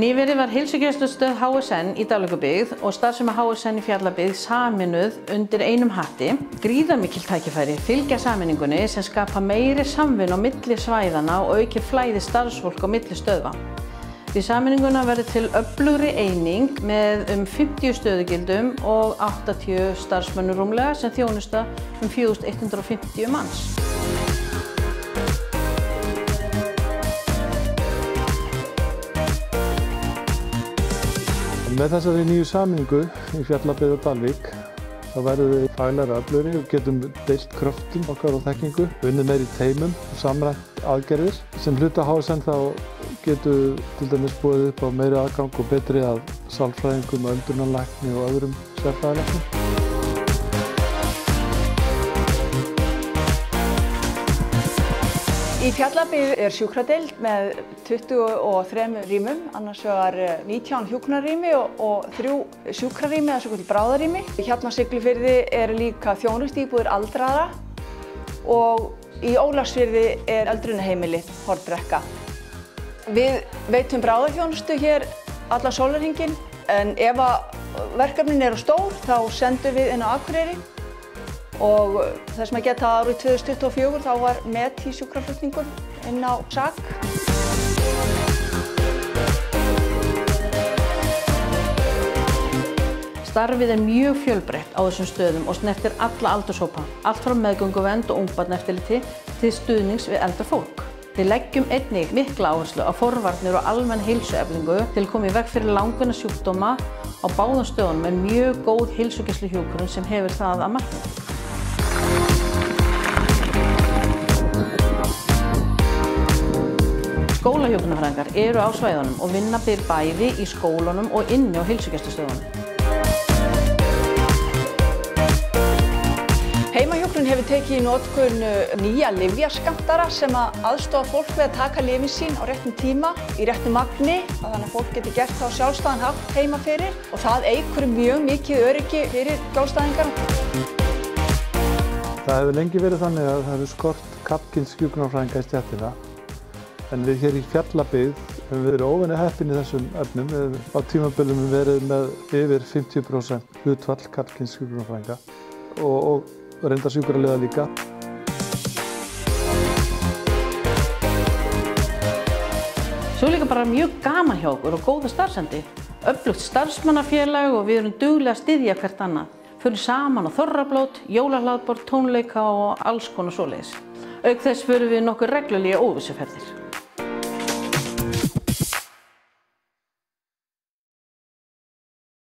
Nýverið var heilsugæslustöð HSN í Dalvíkurbyggð og starfsemi HSN í Fjallabyggð sameinuð undir einum hatti. Gríðarmikil tækifæri fylgja sameiningunni sem skapa meiri samvinnu á milli svæðanna og aukið flæði starfsfólk á milli stöðva. Við sameininguna verður til öflugri eining með 50 stöðugildum og 80 starfsmönnum rúmlega sem þjónusta 4150 manns. Með þessari nýju sameiningu í Fjallabyggð og Dalvík þá verðum við faglegri öflugri og getum deilt kröftum okkar og þekkingu, unnið meira í teymum og samræmt aðgerðir. Sem hluta HSN þá getum til dæmis boðið upp á meiri aðgang og betri að sálfræðingum, öldrunarlækni og öðrum sérfræðilæknum. Í Fjallabyggð er sjúkradeild með 23 rýmum, annars vegar 19 hjúkrunarrými og 3 sjúkrarými eða svokölluð bráðarými. Hérna á Siglufirði eru líka þjónustuíbúðir aldraðra og í Ólafsfirði er öldrunarheimilið Hornbrekka. Við veitum bráðaþjónustu hér allan sólarhringinn, en ef verkefnin eru stór þá sendum við inn á Akureyri. Og þess að geta árið 2024 þá var met í sjúkraflutningum inn á SAK. Starfið er mjög fjölbreytt á þessum stöðum og snertir alla aldurshópa, allt frá meðgönguvernd og ungbarnaeftirliti til stuðnings við eldra fólk. Við leggjum einnig mikla áherslu á forvarnir og almenn heilsueflingu til að koma í veg fyrir langvinna sjúkdóma. Á báðum stöðunum er mjög góð heilsugæsluhjúkrun sem hefur það að markmiði. Skólahjúkrunarfræðingar eru á svæðunum og vinna bæði í skólunum og inni á heilsugæslustöðunum. Heimahjúkrun hefur tekið í notkun nýja lyfjaskammtara sem aðstoða fólk við að taka lyfin sín á réttum tíma, í réttum magni, þannig að fólk getur gert það á sjálfstæðan hátt heima fyrir og það eykur mjög mikið öryggi fyrir skjólstæðingarna. Það hefur lengi verið þannig að það hefur skort karlkyns hjúkrunarfræðinga í stéttina. En við hér í Fjallabyggð höfum verið óvenju heppin í þessum efnum. Á tímabilum höfum við verið með yfir 50% hlutfall karlkyns hjúkrunarfræðinga og reyndar sjúkraliða líka. Svo er líka bara mjög gaman hjá okkur og góða starfsendi. Öflugt starfsmannafélag og við erum duglega að styðja hvert annað. Förum saman á þorrablót, jólahlaðborð, tónleika og alls konar svoleiðis. Auk þess förum við nokkuð reglulega óvissuferðir.